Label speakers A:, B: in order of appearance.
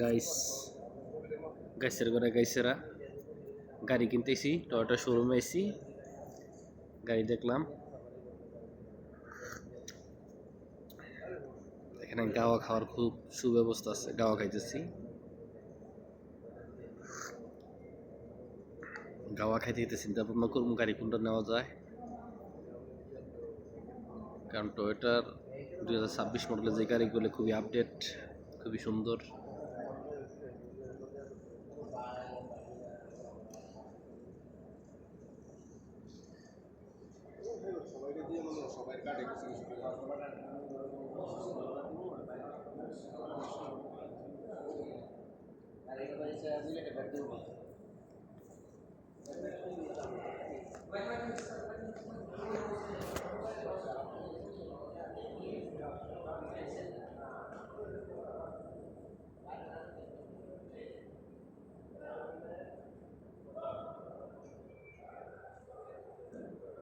A: Guys গাইসের ঘরে গাইসেরা গাড়ি কিনতেছি, Toyota শোরুমে এসি গাড়ি দেখলাম। এখানে গাওয়া খাওয়ার খুব সুব্যবস্থা আছে, গাওয়া খাইতেছি। গাওয়া খাইতে খাইতে চিন্তা ভাবনা করবো গাড়ি কোনটা নেওয়া যায়, কারণ টয়োটার 2026 মডেলের যে গাড়িগুলো খুবই আপডেট, খুবই সুন্দর।